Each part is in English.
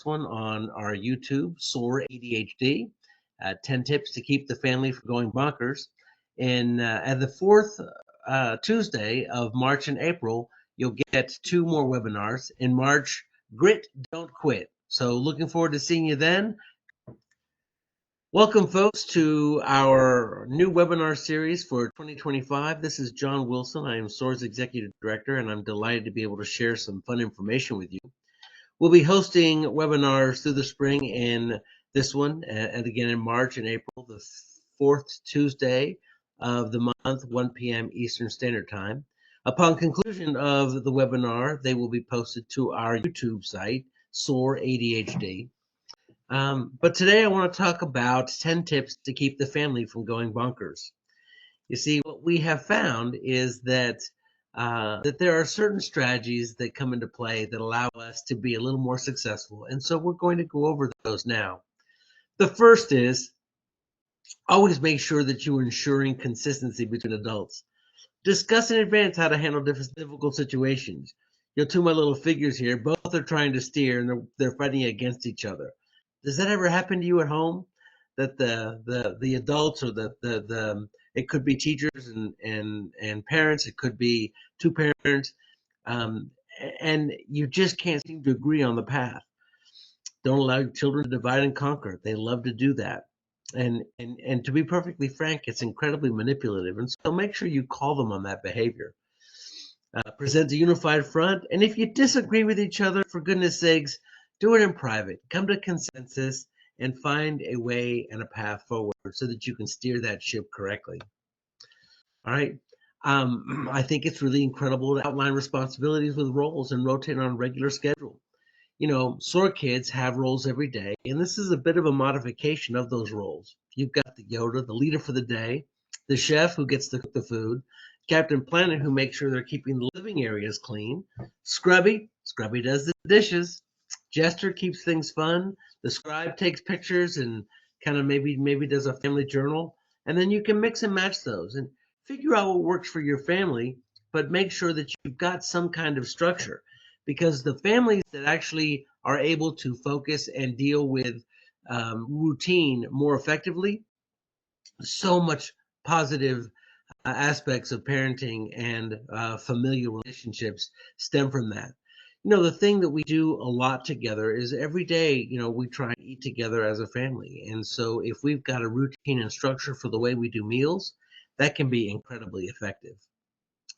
one on our YouTube, SOAR ADHD, 10 tips to keep the family from going bonkers. And at the fourth Tuesday of March and April, you'll get two more webinars. In March, Grit, Don't Quit. So looking forward to seeing you then. Welcome, folks, to our new webinar series for 2025. This is John Willson. I am SOAR's Executive Director, and I'm delighted to be able to share some fun information with you. We'll be hosting webinars through the spring and this one, and again in March and April, the fourth Tuesday of the month, 1 p.m. Eastern Standard Time. Upon conclusion of the webinar, they will be posted to our YouTube site, SOAR ADHD. But today I want to talk about 10 tips to keep the family from going bonkers. You see, what we have found is that there are certain strategies that come into play that allow us to be a little more successful. And so we're going to go over those now. The first is always make sure that you are ensuring consistency between adults. Discuss in advance how to handle difficult situations. Two of my little figures here, both are trying to steer and they're fighting against each other. Does that ever happen to you at home? That the adults or the it could be teachers and parents, it could be two parents, and you just can't seem to agree on the path. Don't allow children to divide and conquer. They love to do that. And to be perfectly frank, it's incredibly manipulative. And so make sure you call them on that behavior. Present a unified front. And if you disagree with each other, for goodness sakes, do it in private. Come to consensus and find a way and a path forward so that you can steer that ship correctly. All right. I think it's really incredible to outline responsibilities with roles and rotate on a regular schedule. SOAR kids have roles every day, and this is a bit of a modification of those roles. You've got the Yoda, the leader for the day, the chef who gets to cook the food, Captain Planet who makes sure they're keeping the living areas clean, Scrubby does the dishes, Jester keeps things fun, the Scribe takes pictures and kind of maybe does a family journal, and then you can mix and match those and figure out what works for your family, but make sure that you've got some kind of structure. Because the families that actually are able to focus and deal with routine more effectively, so much positive aspects of parenting and familial relationships stem from that. The thing that we do a lot together is every day, we try and eat together as a family. And so if we've got a routine and structure for the way we do meals, that can be incredibly effective.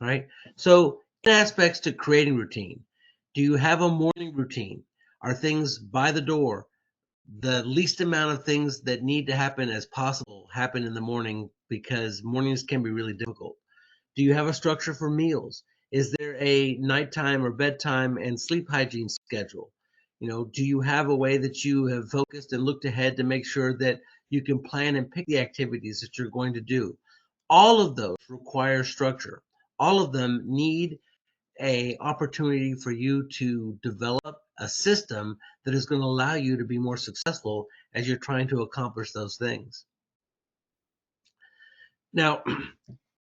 All right. So aspects to creating routine. Do you have a morning routine? Are things by the door? The least amount of things that need to happen as possible happen in the morning because mornings can be really difficult. Do you have a structure for meals? Is there a nighttime or bedtime and sleep hygiene schedule? Do you have a way that you have focused and looked ahead to make sure that you can plan and pick the activities that you're going to do? All of those require structure. All of them need a opportunity for you to develop a system that is going to allow you to be more successful as you're trying to accomplish those things. Now,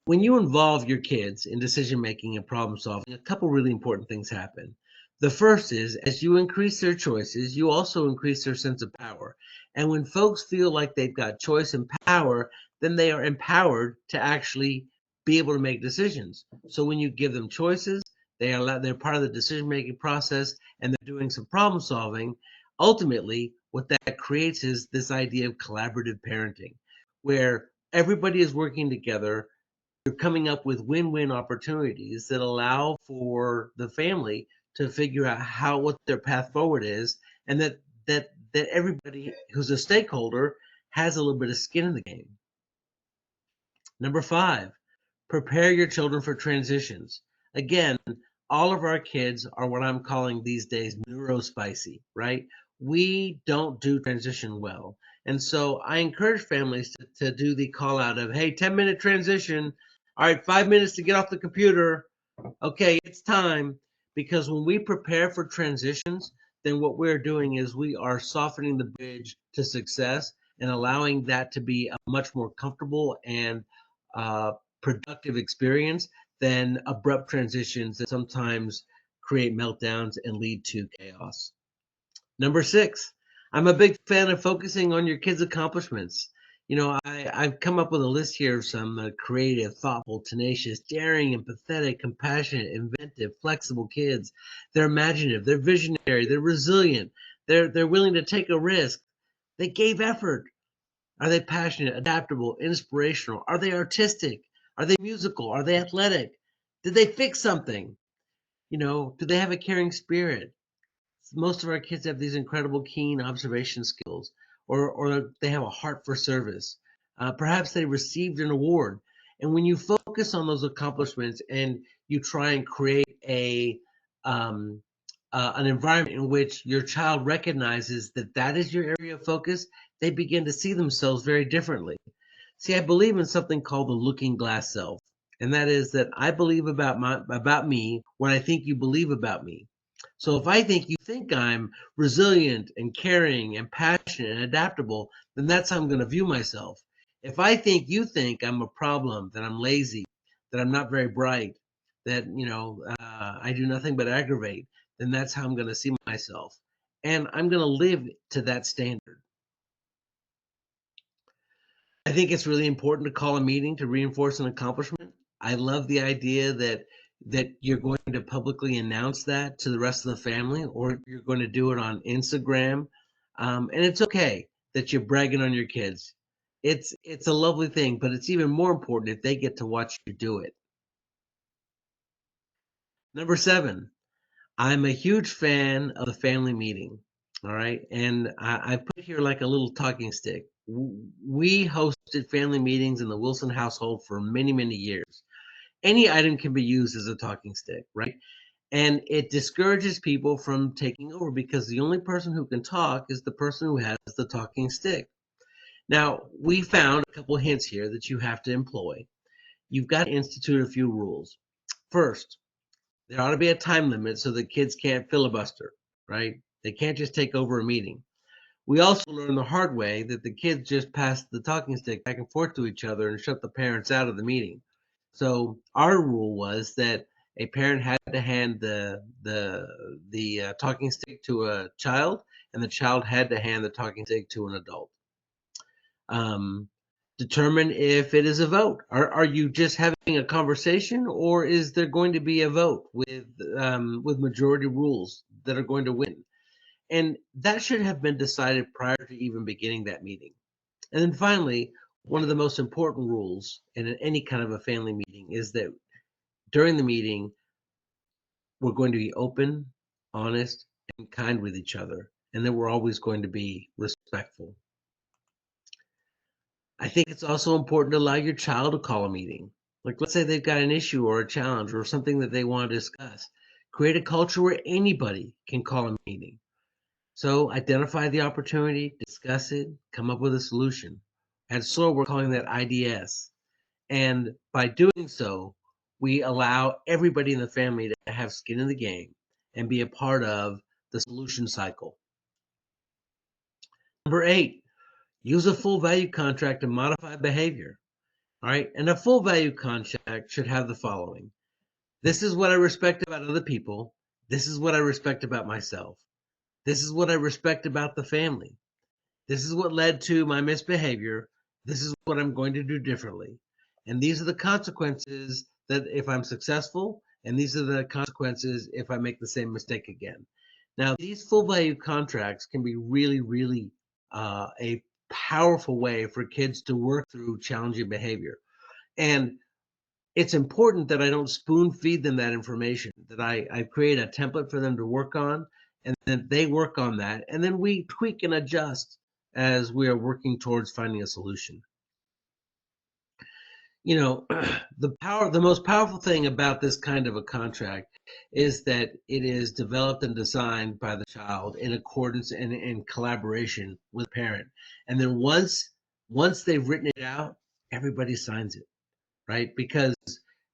when you involve your kids in decision making and problem solving, a couple really important things happen. The first is, as you increase their choices, you also increase their sense of power. And when folks feel like they've got choice and power, then they are empowered to actually be able to make decisions. So when you give them choices, they're part of the decision-making process and they're doing some problem solving. Ultimately, what that creates is this idea of collaborative parenting, where everybody is working together. You're coming up with win-win opportunities that allow for the family to figure out what their path forward is, and that everybody who's a stakeholder has a little bit of skin in the game. Number 5, prepare your children for transitions. Again, all of our kids are what I'm calling these days neurospicy, right? We don't do transition well. And so I encourage families to do the call out of, hey, 10-minute transition. All right, 5 minutes to get off the computer. Okay, it's time. Because when we prepare for transitions, then what we're doing is we are softening the bridge to success and allowing that to be a much more comfortable and productive experience than abrupt transitions that sometimes create meltdowns and lead to chaos. Number 6, I'm a big fan of focusing on your kids' accomplishments. I've come up with a list here of some creative, thoughtful, tenacious, daring, empathetic, compassionate, inventive, flexible kids. They're imaginative, they're visionary, they're resilient, they're willing to take a risk. They gave effort. Are they passionate, adaptable, inspirational? Are they artistic? Are they musical? Are they athletic? Did they fix something? Do they have a caring spirit? Most of our kids have these incredible keen observation skills, or they have a heart for service. Perhaps they received an award. And when you focus on those accomplishments and you try and create um, an environment in which your child recognizes that that is your area of focus, they begin to see themselves very differently. See, I believe in something called the looking glass self, and that is that I believe about me what I think you believe about me. So if I think you think I'm resilient and caring and passionate and adaptable, then that's how I'm going to view myself. If I think I'm a problem, that I'm lazy, that I'm not very bright, that I do nothing but aggravate, then that's how I'm going to see myself, and I'm going to live to that standard. I think it's really important to call a meeting to reinforce an accomplishment. I love the idea that you're going to publicly announce that to the rest of the family, or you're going to do it on Instagram. And it's okay that you're bragging on your kids. It's a lovely thing, but it's even more important if they get to watch you do it. Number 7, I'm a huge fan of the family meeting. All right. And I put here like a little talking stick. We hosted family meetings in the Willson household for many, many years. Any item can be used as a talking stick, right? And it discourages people from taking over because the only person who can talk is the person who has the talking stick. Now, we found a couple hints here that you have to employ. You've got to institute a few rules. First, there ought to be a time limit so the kids can't filibuster, right? They can't just take over a meeting. We also learned the hard way that the kids just passed the talking stick back and forth to each other and shut the parents out of the meeting. So our rule was that a parent had to hand the talking stick to a child, and the child had to hand the talking stick to an adult. Um, Determine if it is a vote. Are you just having a conversation, or is there going to be a vote with majority rules that are going to win? And that should have been decided prior to even beginning that meeting. And then finally, one of the most important rules in any kind of a family meeting is that during the meeting, we're going to be open, honest, and kind with each other, and that we're always going to be respectful. I think it's also important to allow your child to call a meeting. Like, let's say they've got an issue or a challenge or something that they want to discuss. Create a culture where anybody can call a meeting. So identify the opportunity, discuss it, come up with a solution. At SOAR, we're calling that IDS. And by doing so, we allow everybody in the family to have skin in the game and be a part of the solution cycle. Number 8, use a full value contract to modify behavior. All right. And a full value contract should have the following. This is what I respect about other people. This is what I respect about myself. This is what I respect about the family. This is what led to my misbehavior. This is what I'm going to do differently. And these are the consequences that if I'm successful, and these are the consequences if I make the same mistake again. Now, these full value contracts can be really, really a powerful way for kids to work through challenging behavior. And it's important that I don't spoon feed them that information, that I create a template for them to work on, and then they work on that, and then we tweak and adjust as we are working towards finding a solution. The most powerful thing about this kind of a contract is that it is developed and designed by the child in accordance and in collaboration with the parent. And then once they've written it out, everybody signs it, right? Because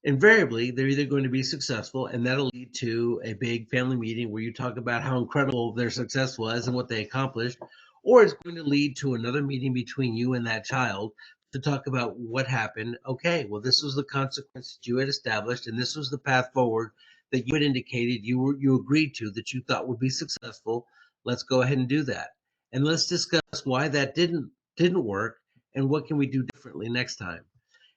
invariably they're either going to be successful, and that'll lead to a big family meeting where you talk about how incredible their success was and what they accomplished, or it's going to lead to another meeting between you and that child to talk about what happened. Okay, well, this was the consequence that you had established, and this was the path forward that you had indicated you agreed to, that you thought would be successful. let's go ahead and do that. And let's discuss why that didn't work and what can we do differently next time.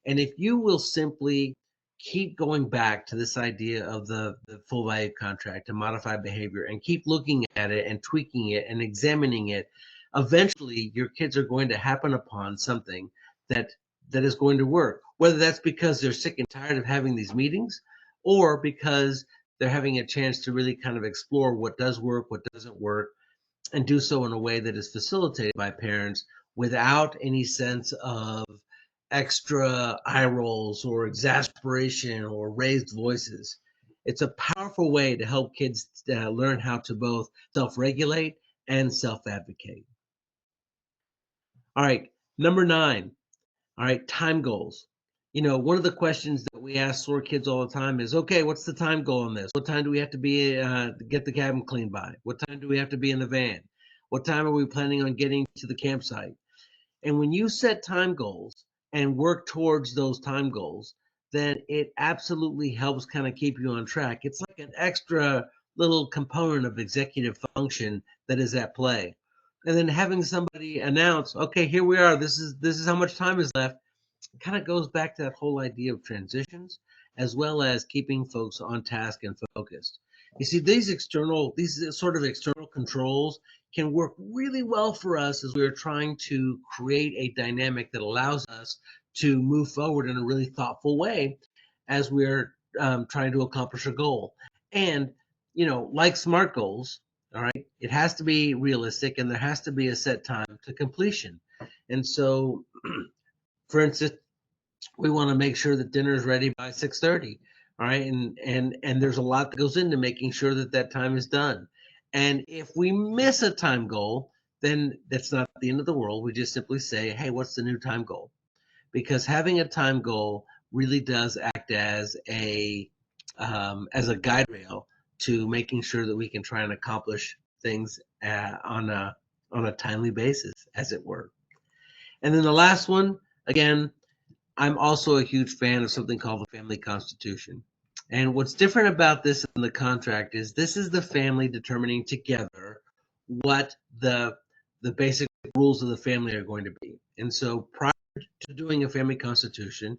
And if you will simply keep going back to this idea of the full value contract and modified behavior and keep looking at it and tweaking it and examining it, eventually your kids are going to happen upon something that is going to work, whether that's because they're sick and tired of having these meetings or because they're having a chance to really kind of explore what does work, what doesn't work, and do so in a way that is facilitated by parents without any sense of extra eye rolls or exasperation or raised voices. It's a powerful way to help kids learn how to both self-regulate and self-advocate. All right, number 9. All right, time goals. One of the questions that we ask SOAR kids all the time is, okay, what's the time goal on this? What time do we have to be get the cabin cleaned by? What time do we have to be in the van? What time are we planning on getting to the campsite? And when you set time goals and work towards those time goals, then it absolutely helps kind of keep you on track. It's like an extra little component of executive function that is at play. And then having somebody announce, okay, here we are. This is how much time is left. It kind of goes back to that whole idea of transitions, as well as keeping folks on task and focused. You see, these sort of external controls can work really well for us as we are trying to create a dynamic that allows us to move forward in a really thoughtful way as we're trying to accomplish a goal. And, like SMART goals, all right, it has to be realistic and there has to be a set time to completion. And so, for instance, we want to make sure that dinner is ready by 6:30. All right, and there's a lot that goes into making sure that that time is done. And if we miss a time goal, then that's not the end of the world. We just simply say, hey, what's the new time goal? Because having a time goal really does act as a guide rail to making sure that we can try and accomplish things on a timely basis, as it were. And then the last one, again, I'm also a huge fan of something called the family constitution. And what's different about this in the contract is this is the family determining together what the basic rules of the family are going to be. And so prior to doing a family constitution,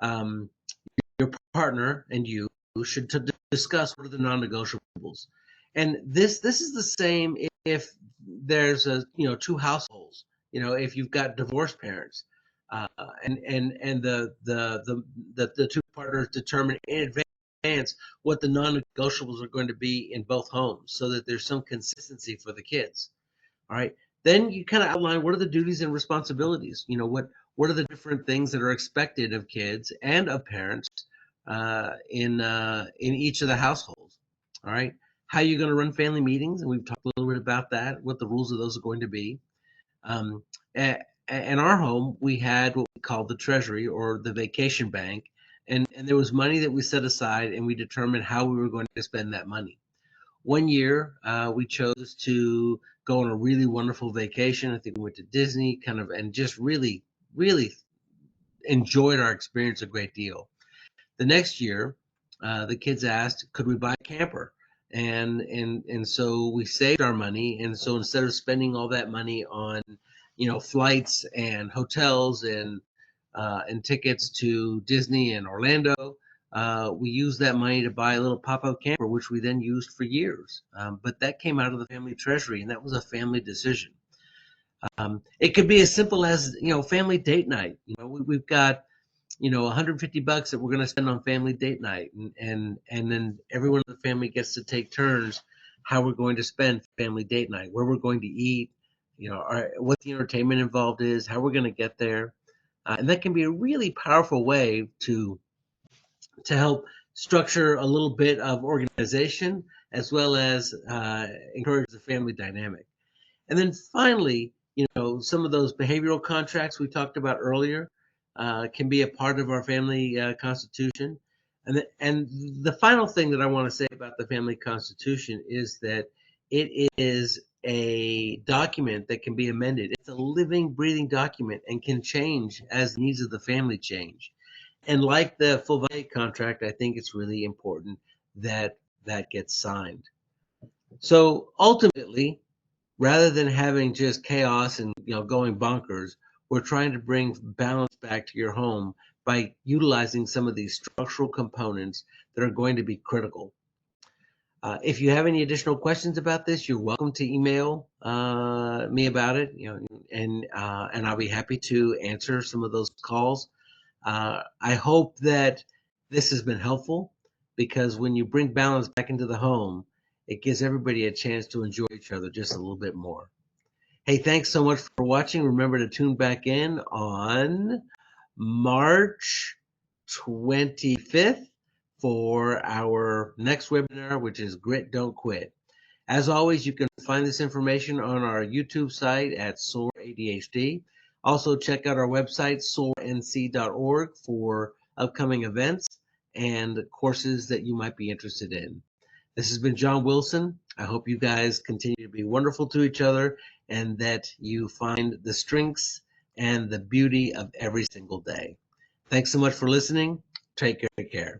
your partner and you should discuss what are the non-negotiables. And this is the same if there's two households. If you've got divorced parents, and the two partners determine in advance what the non-negotiables are going to be in both homes, so that there's some consistency for the kids. All right. Then you kind of outline what are the duties and responsibilities. What are the different things that are expected of kids and of parents in each of the households. All right. How are you going to run family meetings? And we've talked a little bit about that, what the rules of those are going to be. In our home, we had what we called the treasury or the vacation bank. And there was money that we set aside and we determined how we were going to spend that money. One year, we chose to go on a really wonderful vacation. I think we went to Disney and just really, really enjoyed our experience a great deal. The next year, the kids asked, could we buy a camper? And so we saved our money. And so instead of spending all that money on, flights and hotels and tickets to Disney and Orlando, we used that money to buy a little pop-up camper, which we then used for years. But that came out of the family treasury, and that was a family decision. It could be as simple as, family date night. We've got, $150 that we're going to spend on family date night, and then everyone in the family gets to take turns how we're going to spend family date night, where we're going to eat, what the entertainment involved is, how we're going to get there. And that can be a really powerful way to help structure a little bit of organization as well as encourage the family dynamic. And then finally, some of those behavioral contracts we talked about earlier can be a part of our family constitution. And the final thing that I want to say about the family constitution is that it is a document that can be amended. It's a living, breathing document and can change as the needs of the family change. And like the full value contract, I think it's really important that that gets signed. So ultimately, rather than having just chaos and going bonkers, we're trying to bring balance back to your home by utilizing some of these structural components that are going to be critical. If you have any additional questions about this, you're welcome to email me about it, and I'll be happy to answer some of those calls. I hope that this has been helpful, because when you bring balance back into the home, it gives everybody a chance to enjoy each other just a little bit more. Hey, thanks so much for watching. Remember to tune back in on March 25th for our next webinar, which is Grit Don't Quit. As always, you can find this information on our YouTube site at SOAR ADHD. Also, check out our website, soarnc.org, for upcoming events and courses that you might be interested in. This has been John Willson. I hope you guys continue to be wonderful to each other, and that you find the strengths and the beauty of every single day. Thanks so much for listening. Take care.